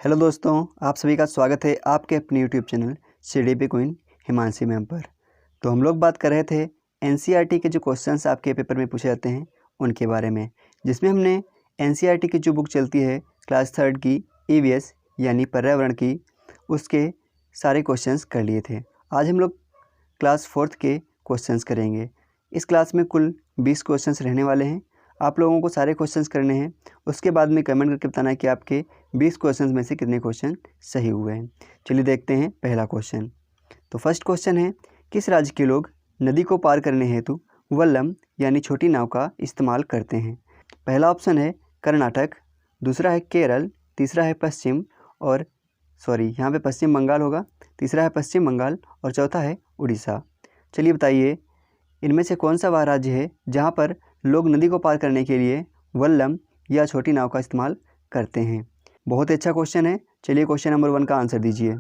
Hello दोस्तों, आप सभी का स्वागत है आपके अपने YouTube channel CDP queen Himanshi ma'am पर। तो हम लोग बात कर रहे थे NCERT के जो क्वेश्चंस आपके पेपर में पूछे जाते हैं उनके बारे में, जिसमें हमने NCERT की जो बुक चलती है क्लास 3 की EVS यानी पर्यावरण की, उसके सारे क्वेश्चंस कर लिए थे। आज हम लोग क्लास 4 के क्वेश्चंस करेंगे। इस क्लास में कुल 20 क्वेश्चंस रहने वाले हैं। आप लोगों को सारे क्वेश्चंस करने हैं, उसके बाद में कमेंट करके बताना है कि आपके 20 क्वेश्चंस में से कितने क्वेश्चन सही हुए हैं। चलिए देखते हैं पहला क्वेश्चन। तो फर्स्ट क्वेश्चन है, किस राज्य के लोग नदी को पार करने हेतु वल्लम यानी छोटी नाव का इस्तेमाल करते हैं? पहला ऑप्शन है कर्नाटक, दूसरा है केरल, तीसरा है यहाँ पे पश्चिम बंगाल होगा, तीसरा है पश्चिम बंगाल और चौथा है उड़ीसा। चलिए बताइए, इनमें से कौन सा वह राज्य है जहाँ पर लोग नदी को पार करने के लिए वल्लम या छोटी नाव का इस्तेमाल करते हैं? बहुत ही अच्छा क्वेश्चन है। चलिए क्वेश्चन नंबर 1 का आंसर दीजिए।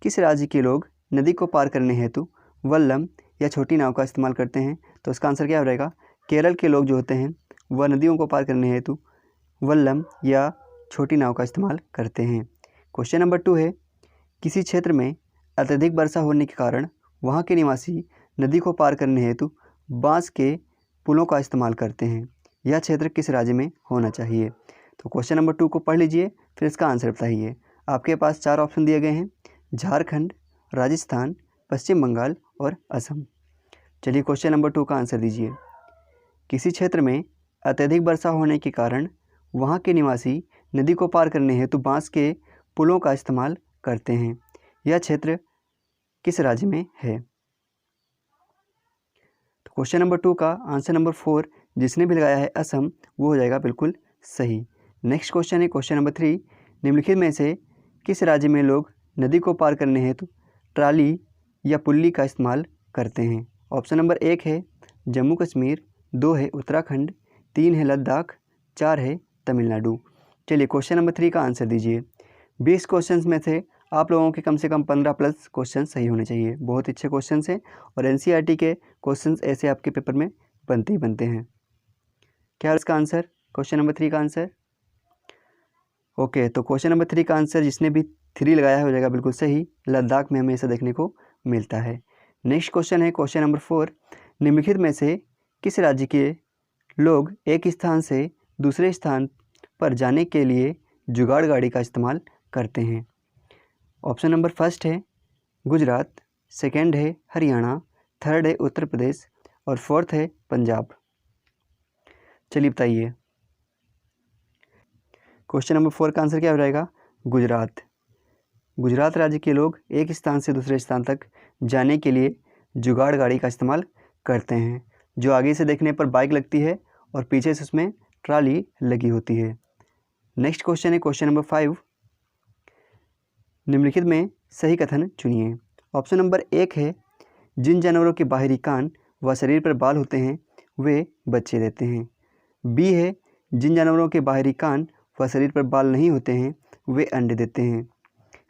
किस राज्य के लोग नदी को पार करने हेतु वल्लम या छोटी नाव का इस्तेमाल करते हैं? तो इसका आंसर क्या हो रहेगा? केरल के लोग जो होते हैं वह नदियों को पार करने हेतु वल्लम या छोटी नाव का इस्तेमाल करते हैं। क्वेश्चन नंबर 2 है, किसी क्षेत्र में अत्यधिक वर्षा होने के कारण वहाँ के निवासी नदी को पार करने हेतु बांस के पुलों का इस्तेमाल करते हैं। यह क्षेत्र किस राज्य में होना चाहिए? तो क्वेश्चन नंबर 2 को पढ़ लीजिए, फिर इसका आंसर बताइए। आपके पास 4 ऑप्शन दिए गए हैं, झारखंड, राजस्थान, पश्चिम बंगाल और असम। चलिए क्वेश्चन नंबर 2 का आंसर दीजिए। किसी क्षेत्र में अत्यधिक वर्षा होने के कारण वहाँ के निवासी नदी को पार करने हेतु बांस के पुलों का इस्तेमाल करते हैं। यह क्षेत्र किस राज्य में है? तो क्वेश्चन नंबर 2 का आंसर नंबर 4 जिसने भी लगाया है असम, वो हो जाएगा बिल्कुल सही। नेक्स्ट क्वेश्चन है क्वेश्चन नंबर 3, निम्नलिखित में से किस राज्य में लोग नदी को पार करने हेतु ट्राली या पुल्ली का इस्तेमाल करते हैं? ऑप्शन नंबर 1 है जम्मू कश्मीर, 2 है उत्तराखंड, 3 है लद्दाख, 4 है तमिलनाडु। चलिए क्वेश्चन नंबर 3 का आंसर दीजिए। 20 क्वेश्चन में से आप लोगों के कम से कम 15+ क्वेश्चन सही होने चाहिए। बहुत अच्छे क्वेश्चन हैं और NCERT के क्वेश्चन ऐसे आपके पेपर में बनते ही बनते हैं। क्या है इसका आंसर? क्वेश्चन नंबर 3 का आंसर ओके। तो क्वेश्चन नंबर 3 का आंसर जिसने भी 3 लगाया है हो जाएगा बिल्कुल सही। लद्दाख में हमें ऐसा देखने को मिलता है। नेक्स्ट क्वेश्चन है क्वेश्चन नंबर 4, निम्नलिखित में से किस राज्य के लोग एक स्थान से दूसरे स्थान पर जाने के लिए जुगाड़ गाड़ी का इस्तेमाल करते हैं? ऑप्शन नंबर 1 है गुजरात, सेकंड है हरियाणा, थर्ड है उत्तर प्रदेश और 4th है पंजाब। चलिए बताइए, क्वेश्चन नंबर 4 का आंसर क्या हो जाएगा? गुजरात। गुजरात राज्य के लोग एक स्थान से दूसरे स्थान तक जाने के लिए जुगाड़ गाड़ी का इस्तेमाल करते हैं, जो आगे से देखने पर बाइक लगती है और पीछे से उसमें ट्राली लगी होती है। नेक्स्ट क्वेश्चन है क्वेश्चन नंबर 5, निम्नलिखित में सही कथन चुनिए। ऑप्शन नंबर 1 है जिन जानवरों के बाहरी कान व शरीर पर बाल होते हैं वे बच्चे देते हैं। बी है जिन जानवरों के बाहरी कान व शरीर पर बाल नहीं होते हैं वे अंडे देते हैं।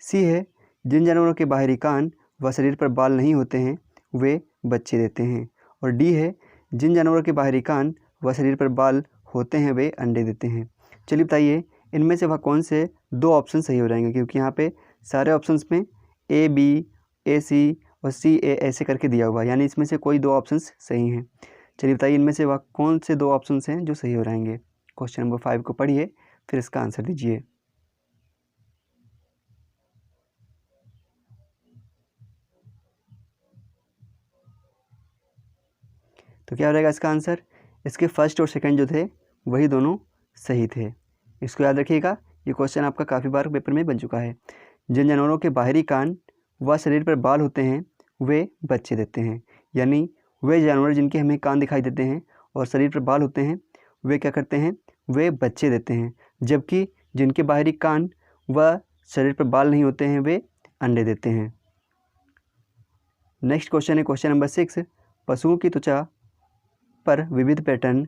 सी है जिन जानवरों के बाहरी कान व शरीर पर बाल नहीं होते हैं वे बच्चे देते हैं। और डी है जिन जानवरों के बाहरी कान व शरीर पर बाल होते हैं वे अंडे देते हैं। चलिए बताइए, इनमें से वह कौन से 2 ऑप्शन सही हो जाएंगे, क्योंकि यहाँ पे सारे ऑप्शंस में A, B, A, C और C, A ऐसे करके दिया हुआ है, यानी इसमें से कोई 2 ऑप्शंस सही हैं। चलिए बताइए, इनमें से वह कौन से 2 ऑप्शंस हैं जो सही हो जाएंगे? क्वेश्चन नंबर 5 को पढ़िए, फिर इसका आंसर दीजिए। तो क्या हो जाएगा इसका आंसर? इसके फर्स्ट और सेकंड जो थे वही दोनों सही थे। इसको याद रखिएगा, ये क्वेश्चन आपका काफ़ी बार पेपर में बन चुका है। जिन जानवरों के बाहरी कान व शरीर पर बाल होते हैं वे बच्चे देते हैं, यानी वे जानवर जिनके हमें कान दिखाई देते हैं और शरीर पर बाल होते हैं वे क्या करते हैं? वे बच्चे देते हैं। जबकि जिनके बाहरी कान व शरीर पर बाल नहीं होते हैं वे अंडे देते हैं। नेक्स्ट क्वेश्चन है क्वेश्चन नंबर 6, पशुओं की त्वचा पर विविध पैटर्न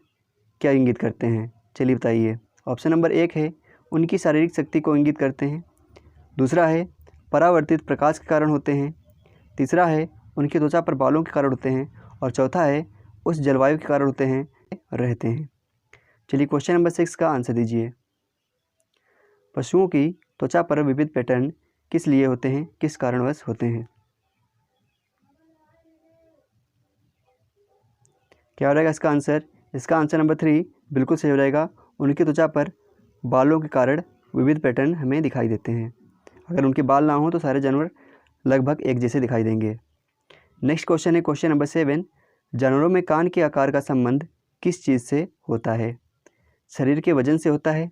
क्या इंगित करते हैं? चलिए बताइए। ऑप्शन नंबर 1 है उनकी शारीरिक शक्ति को इंगित करते हैं, दूसरा है परावर्तित प्रकाश के कारण होते हैं, तीसरा है उनकी त्वचा पर बालों के कारण होते हैं और चौथा है उस जलवायु के कारण होते हैं रहते हैं। चलिए क्वेश्चन नंबर 6 का आंसर दीजिए। पशुओं की त्वचा पर विविध पैटर्न किस लिए होते हैं, किस कारणवश होते हैं? क्या हो रहेगा इसका आंसर? इसका आंसर नंबर 3 बिल्कुल सही हो जाएगा। उनकी त्वचा पर बालों के कारण विविध पैटर्न हमें दिखाई देते हैं। अगर उनके बाल ना हो तो सारे जानवर लगभग एक जैसे दिखाई देंगे। नेक्स्ट क्वेश्चन है क्वेश्चन नंबर 7। जानवरों में कान के आकार का संबंध किस चीज़ से होता है? शरीर के वजन से होता है,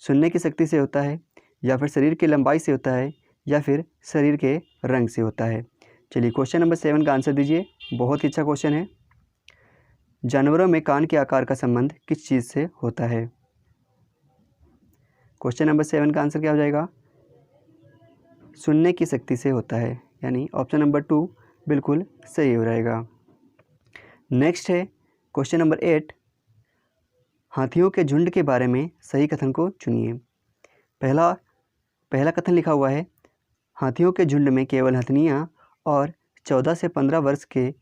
सुनने की शक्ति से होता है, या फिर शरीर की लंबाई से होता है, या फिर शरीर के रंग से होता है? चलिए क्वेश्चन नंबर 7 का आंसर दीजिए। बहुत ही अच्छा क्वेश्चन है। जानवरों में कान के आकार का संबंध किस चीज़ से होता है? क्वेश्चन नंबर 7 का आंसर क्या हो जाएगा? सुनने की शक्ति से होता है, यानी ऑप्शन नंबर 2 बिल्कुल सही हो जाएगा। नेक्स्ट है क्वेश्चन नंबर 8। हाथियों के झुंड के बारे में सही कथन को चुनिए। पहला कथन लिखा हुआ है, हाथियों के झुंड में केवल हथनियाँ और 14 से 15 वर्ष के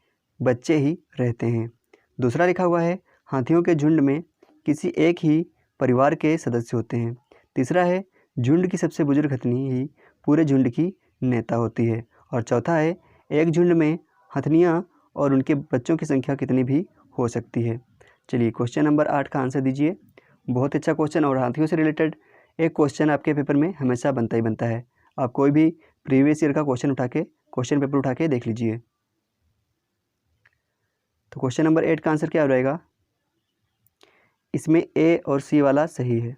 बच्चे ही रहते हैं। दूसरा लिखा हुआ है, हाथियों के झुंड में किसी एक ही परिवार के सदस्य होते हैं। तीसरा है, झुंड की सबसे बुजुर्ग हथनी ही पूरे झुंड की नेता होती है। और चौथा है, एक झुंड में हथनियाँ और उनके बच्चों की संख्या कितनी भी हो सकती है। चलिए क्वेश्चन नंबर 8 का आंसर दीजिए। बहुत अच्छा क्वेश्चन, और हाथियों से रिलेटेड एक क्वेश्चन आपके पेपर में हमेशा बनता ही बनता है। आप कोई भी प्रीवियस ईयर का क्वेश्चन पेपर उठा के देख लीजिए। तो क्वेश्चन नंबर 8 का आंसर क्या हो जाएगा? इसमें ए और सी वाला सही है,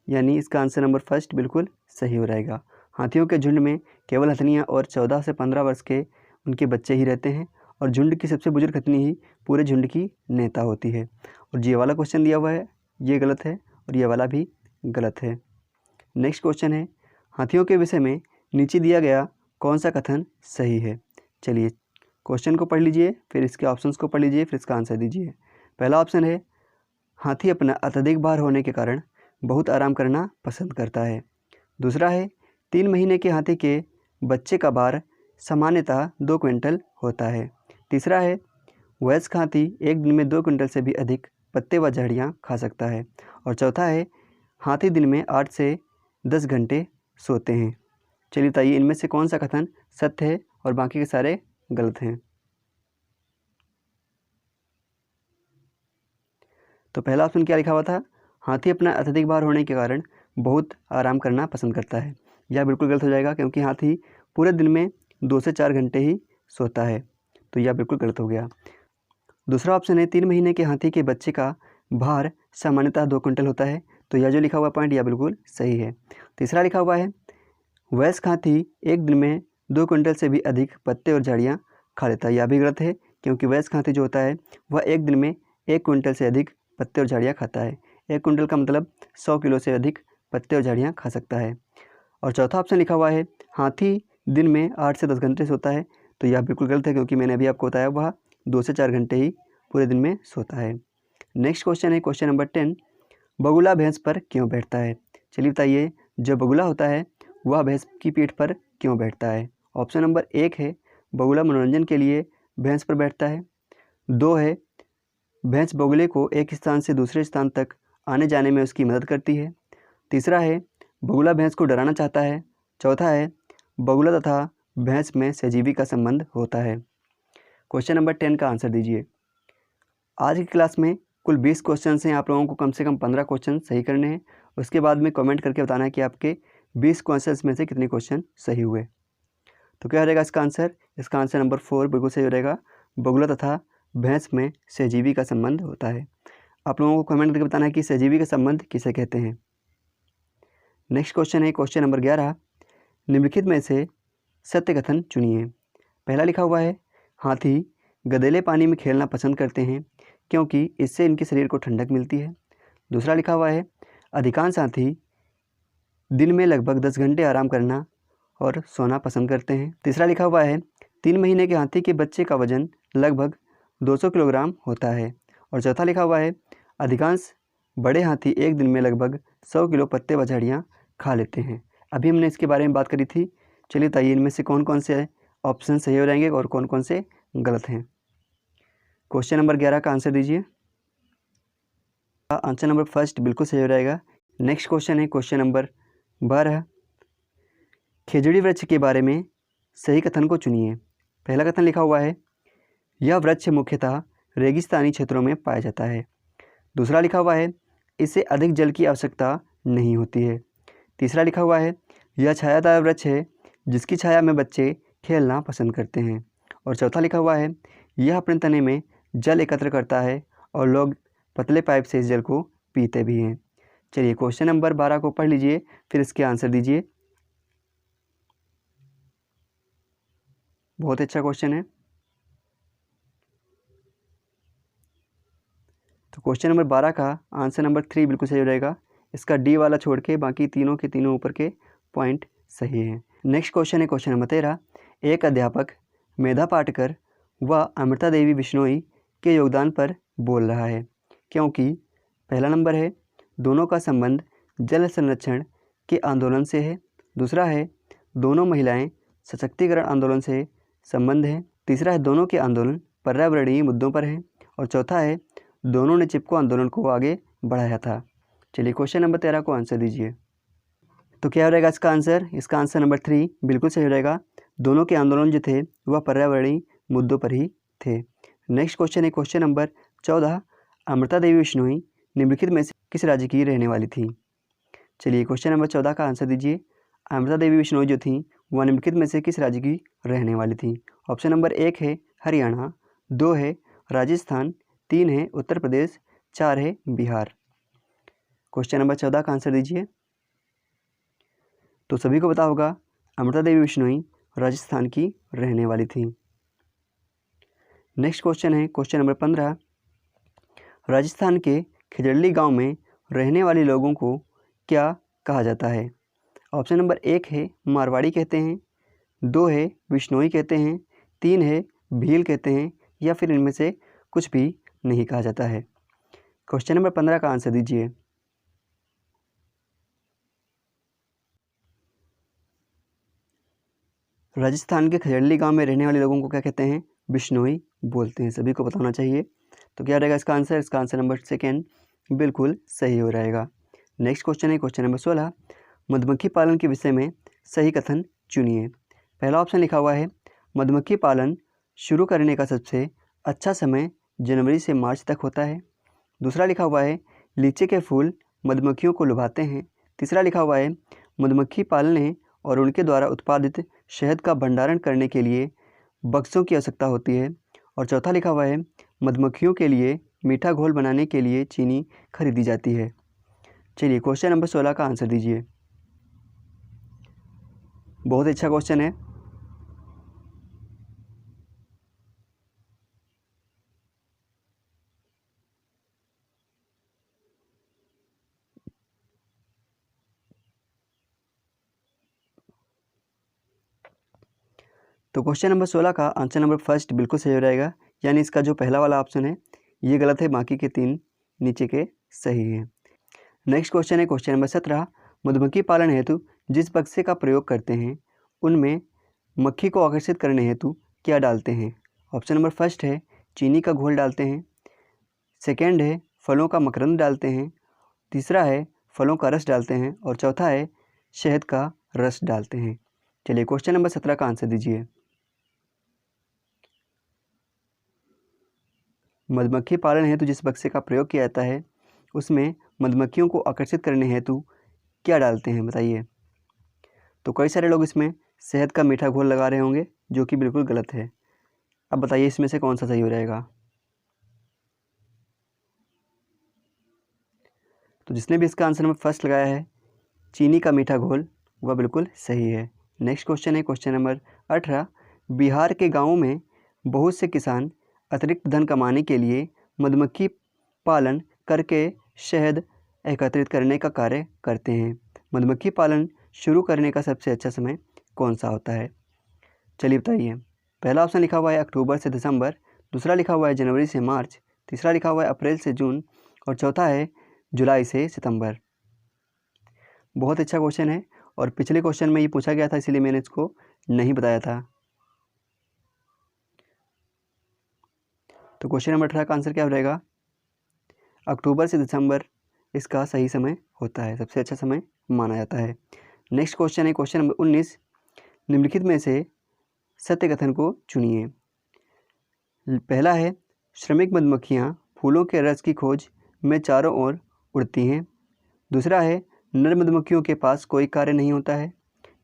यानी इसका आंसर नंबर फर्स्ट बिल्कुल सही हो जाएगा। हाथियों के झुंड में केवल हथनियाँ और 14 से 15 वर्ष के उनके बच्चे ही रहते हैं, और झुंड की सबसे बुजुर्ग हथनी ही पूरे झुंड की नेता होती है। और ये वाला क्वेश्चन दिया हुआ है, ये गलत है, और ये वाला भी गलत है। नेक्स्ट क्वेश्चन है, हाथियों के विषय में नीचे दिया गया कौन सा कथन सही है? चलिए क्वेश्चन को पढ़ लीजिए, फिर इसके ऑप्शंस को पढ़ लीजिए, फिर इसका आंसर दीजिए। पहला ऑप्शन है, हाथी अपना अत्यधिक भार होने के कारण बहुत आराम करना पसंद करता है। दूसरा है, 3 महीने के हाथी के बच्चे का भार सामान्यतः 2 क्विंटल होता है। तीसरा है, वयस्क हाथी एक दिन में 2 क्विंटल से भी अधिक पत्ते व झाड़ियाँ खा सकता है। और चौथा है, हाथी दिन में 8 से 10 घंटे सोते हैं। चलिए बताइए इनमें से कौन सा कथन सत्य है और बाकी के सारे गलत हैं? तो पहला ऑप्शन क्या लिखा हुआ था? हाथी अपना अत्यधिक भार होने के कारण बहुत आराम करना पसंद करता है। यह बिल्कुल गलत हो जाएगा, क्योंकि हाथी पूरे दिन में 2 से 4 घंटे ही सोता है, तो यह बिल्कुल गलत हो गया। दूसरा ऑप्शन है, 3 महीने के हाथी के बच्चे का भार सामान्यतः 2 क्विंटल होता है, तो यह जो लिखा हुआ पॉइंट यह बिल्कुल सही है। तीसरा लिखा हुआ है, वयस्क हाथी एक दिन में 2 क्विंटल से भी अधिक पत्ते और झाड़ियाँ खा लेता है, यह भी गलत है, क्योंकि वयस्क हाथी जो होता है वह एक दिन में 1 क्विंटल से अधिक पत्ते और झाड़ियाँ खाता है। 1 क्विंटल का मतलब 100 किलो से अधिक पत्ते और झाड़ियाँ खा सकता है। और चौथा ऑप्शन लिखा हुआ है, हाथी दिन में 8 से 10 घंटे सोता है, तो यह बिल्कुल गलत है, क्योंकि मैंने अभी आपको बताया वह 2 से 4 घंटे ही पूरे दिन में सोता है। नेक्स्ट क्वेश्चन है क्वेश्चन नंबर 10। बगुला भैंस पर क्यों बैठता है? चलिए बताइए, जो बगुला होता है वह भैंस की पीठ पर क्यों बैठता है? ऑप्शन नंबर 1 है, बगुला मनोरंजन के लिए भैंस पर बैठता है। 2 है, भैंस बगुले को एक स्थान से दूसरे स्थान तक आने जाने में उसकी मदद करती है। तीसरा है, बगुला भैंस को डराना चाहता है। चौथा है, बगुला तथा भैंस में सहजीवी का संबंध होता है। क्वेश्चन नंबर 10 का आंसर दीजिए। आज की क्लास में कुल 20 क्वेश्चन हैं, आप लोगों को कम से कम 15 क्वेश्चन सही करने हैं। उसके बाद में कमेंट करके बताना है कि आपके 20 क्वेश्चन में से कितने क्वेश्चन सही हुए। तो क्या हो जाएगा इसका आंसर? इसका आंसर नंबर 4 बिल्कुल सही हो जाएगा। बगुला तथा भैंस में सहजीवी का संबंध होता है। आप लोगों को कमेंट करके बताना है कि सहजीवी का संबंध किसे कहते हैं। नेक्स्ट क्वेश्चन है क्वेश्चन नंबर 11। निम्नलिखित में से सत्य कथन चुनिए। पहला लिखा हुआ है, हाथी गदेले पानी में खेलना पसंद करते हैं क्योंकि इससे इनके शरीर को ठंडक मिलती है। दूसरा लिखा हुआ है, अधिकांश हाथी दिन में लगभग 10 घंटे आराम करना और सोना पसंद करते हैं। तीसरा लिखा हुआ है, 3 महीने के हाथी के बच्चे का वजन लगभग 200 किलोग्राम होता है। और चौथा लिखा हुआ है, अधिकांश बड़े हाथी एक दिन में लगभग 100 किलो पत्ते व झाड़ियाँ खा लेते हैं। अभी हमने इसके बारे में बात करी थी। चलिए बताइए इनमें से कौन कौन से ऑप्शन सही हो जाएंगे और कौन कौन से गलत हैं। क्वेश्चन नंबर 11 का आंसर दीजिए। आंसर नंबर फर्स्ट बिल्कुल सही हो जाएगा। नेक्स्ट क्वेश्चन है क्वेश्चन नंबर 12 खेजड़ी वृक्ष के बारे में सही कथन को चुनिए। पहला कथन लिखा हुआ है, यह वृक्ष मुख्यतः रेगिस्तानी क्षेत्रों में पाया जाता है। दूसरा लिखा हुआ है, इसे अधिक जल की आवश्यकता नहीं होती है। तीसरा लिखा हुआ है, यह छायादार वृक्ष है जिसकी छाया में बच्चे खेलना पसंद करते हैं। और चौथा लिखा हुआ है, यह अपने तने में जल एकत्र करता है और लोग पतले पाइप से इस जल को पीते भी हैं। चलिए क्वेश्चन नंबर 12 को पढ़ लीजिए, फिर इसके आंसर दीजिए। बहुत अच्छा क्वेश्चन है। तो क्वेश्चन नंबर 12 का आंसर नंबर 3 बिल्कुल सही हो जाएगा। इसका डी वाला छोड़ के बाकी तीनों के तीनों ऊपर के पॉइंट सही हैं। नेक्स्ट क्वेश्चन है क्वेश्चन नंबर 13। एक अध्यापक मेधा पाटकर व अमृता देवी बिश्नोई के योगदान पर बोल रहा है, क्योंकि पहला नंबर है, दोनों का संबंध जल संरक्षण के आंदोलन से है। दूसरा है, दोनों महिलाएं सशक्तिकरण आंदोलन से संबंध है। तीसरा है, दोनों के आंदोलन पर्यावरणीय मुद्दों पर हैं। और चौथा है, दोनों ने चिपको आंदोलन को आगे बढ़ाया था। चलिए क्वेश्चन नंबर 13 को आंसर दीजिए। तो क्या हो रहेगा इसका आंसर? इसका आंसर नंबर 3 बिल्कुल सही हो जाएगा। दोनों के आंदोलन जो थे वह पर्यावरणीय मुद्दों पर ही थे। नेक्स्ट क्वेश्चन है क्वेश्चन नंबर 14। अमृता देवी बिश्नोई निम्नलिखित में से किस राज्य की रहने वाली थी? चलिए क्वेश्चन नंबर 14 का आंसर दीजिए। अमृता देवी बिश्नोई जो थी वह निम्नलिखित में से किस राज्य की रहने वाली थी? ऑप्शन नंबर 1 है हरियाणा, 2 है राजस्थान, 3 है उत्तर प्रदेश, 4 है बिहार। क्वेश्चन नंबर 14 का आंसर दीजिए। तो सभी को पता होगा अमृता देवी बिश्नोई राजस्थान की रहने वाली थी। नेक्स्ट क्वेश्चन है क्वेश्चन नंबर 15। राजस्थान के खिजड़ली गांव में रहने वाले लोगों को क्या कहा जाता है? ऑप्शन नंबर 1 है मारवाड़ी कहते हैं, 2 है बिश्नोई कहते हैं, 3 है भील कहते हैं, या फिर इनमें से कुछ भी नहीं कहा जाता है। क्वेश्चन नंबर 15 का आंसर दीजिए। राजस्थान के खजड़ली गांव में रहने वाले लोगों को क्या कहते हैं? बिश्नोई बोलते हैं। सभी को बताना चाहिए। तो क्या रहेगा इसका आंसर? इसका आंसर नंबर 2 बिल्कुल सही हो रहेगा। नेक्स्ट क्वेश्चन है क्वेश्चन नंबर 16। मधुमक्खी पालन के विषय में सही कथन चुनिए। पहला ऑप्शन लिखा हुआ है, मधुमक्खी पालन शुरू करने का सबसे अच्छा समय जनवरी से मार्च तक होता है। दूसरा लिखा हुआ है, लीची के फूल मधुमक्खियों को लुभाते हैं। तीसरा लिखा हुआ है, मधुमक्खी पालने और उनके द्वारा उत्पादित शहद का भंडारण करने के लिए बक्सों की आवश्यकता होती है। और चौथा लिखा हुआ है, मधुमक्खियों के लिए मीठा घोल बनाने के लिए चीनी खरीदी जाती है। चलिए क्वेश्चन नंबर 16 का आंसर दीजिए। बहुत अच्छा क्वेश्चन है। तो क्वेश्चन नंबर 16 का आंसर नंबर 1 बिल्कुल सही हो जाएगा, यानी इसका जो पहला वाला ऑप्शन है ये गलत है, बाकी के 3 नीचे के सही हैं। नेक्स्ट क्वेश्चन है क्वेश्चन नंबर 17। मधुमक्खी पालन हेतु जिस बक्से का प्रयोग करते हैं उनमें मक्खी को आकर्षित करने हेतु क्या डालते हैं? ऑप्शन नंबर 1 है चीनी का घोल डालते हैं, सेकेंड है फलों का मकरंद डालते हैं, तीसरा है फलों का रस डालते हैं, और चौथा है शहद का रस डालते हैं। चलिए क्वेश्चन नंबर 17 का आंसर दीजिए। मधुमक्खी पालन हेतु जिस बक्से का प्रयोग किया जाता है उसमें मधुमक्खियों को आकर्षित करने हेतु क्या डालते हैं बताइए? तो कई सारे लोग इसमें शहद का मीठा घोल लगा रहे होंगे, जो कि बिल्कुल गलत है। अब बताइए इसमें से कौन सा सही हो जाएगा? तो जिसने भी इसका आंसर नंबर 1 लगाया है चीनी का मीठा घोल, वह बिल्कुल सही है। नेक्स्ट क्वेश्चन है क्वेश्चन नंबर 18। बिहार के गाँवों में बहुत से किसान अतिरिक्त धन कमाने के लिए मधुमक्खी पालन करके शहद एकत्रित करने का कार्य करते हैं। मधुमक्खी पालन शुरू करने का सबसे अच्छा समय कौन सा होता है? चलिए बताइए। पहला ऑप्शन लिखा हुआ है अक्टूबर से दिसंबर, दूसरा लिखा हुआ है जनवरी से मार्च, तीसरा लिखा हुआ है अप्रैल से जून, और चौथा है जुलाई से सितंबर। बहुत अच्छा क्वेश्चन है, और पिछले क्वेश्चन में ये पूछा गया था, इसीलिए मैंने इसको नहीं बताया था। तो क्वेश्चन नंबर 18 का आंसर क्या हो जाएगा? अक्टूबर से दिसंबर इसका सही समय होता है, सबसे अच्छा समय माना जाता है। नेक्स्ट क्वेश्चन है क्वेश्चन नंबर 19, निम्नलिखित में से सत्य कथन को चुनिए। पहला है, श्रमिक मधुमक्खियाँ फूलों के रस की खोज में चारों ओर उड़ती हैं। दूसरा है, नर मधुमक्खियों के पास कोई कार्य नहीं होता है।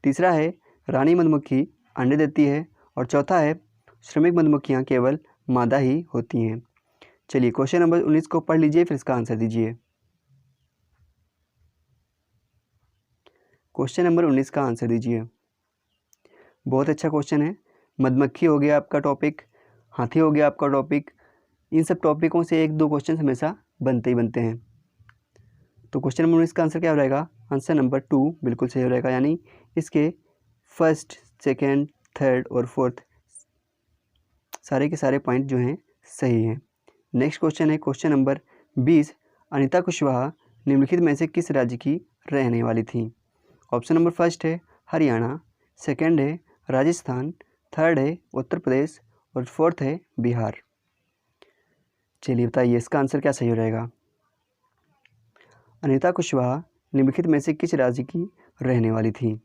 तीसरा है, रानी मधुमक्खी अंडे देती है। और चौथा है, श्रमिक मधुमक्खियाँ केवल मादा ही होती हैं। चलिए क्वेश्चन नंबर 19 को पढ़ लीजिए, फिर इसका आंसर दीजिए। क्वेश्चन नंबर 19 का आंसर दीजिए। बहुत अच्छा क्वेश्चन है। मधुमक्खी हो गया आपका टॉपिक, हाथी हो गया आपका टॉपिक। इन सब टॉपिकों से 1-2 क्वेश्चन हमेशा बनते ही बनते हैं। तो क्वेश्चन नंबर 19 का आंसर क्या हो रहेगा? आंसर नंबर 2 बिल्कुल सही हो रहेगा, यानी इसके फर्स्ट, सेकेंड, थर्ड और फोर्थ सारे के सारे पॉइंट जो हैं सही हैं। नेक्स्ट क्वेश्चन है क्वेश्चन नंबर 20, अनीता कुशवाहा निम्नलिखित में से किस राज्य की रहने वाली थी? ऑप्शन नंबर फर्स्ट है हरियाणा, सेकेंड है राजस्थान, थर्ड है उत्तर प्रदेश और फोर्थ है बिहार। चलिए बताइए इसका आंसर क्या सही हो रहेगा? अनीता कुशवाहा निम्नलिखित में से किस राज्य की रहने वाली थी?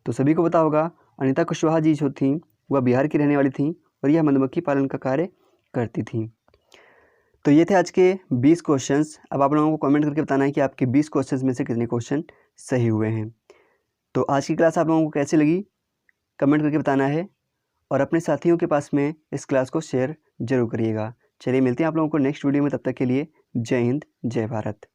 तो सभी को पता होगा अनीता कुशवाहा जी जो थी वह बिहार की रहने वाली थी और यह मधुमक्खी पालन का कार्य करती थी। तो ये थे आज के 20 क्वेश्चंस। अब आप लोगों को कमेंट करके बताना है कि आपके 20 क्वेश्चंस में से कितने क्वेश्चन सही हुए हैं। तो आज की क्लास आप लोगों को कैसी लगी कमेंट करके बताना है और अपने साथियों के पास में इस क्लास को शेयर जरूर करिएगा। चलिए मिलते हैं आप लोगों को नेक्स्ट वीडियो में, तब तक के लिए जय हिंद, जय भारत।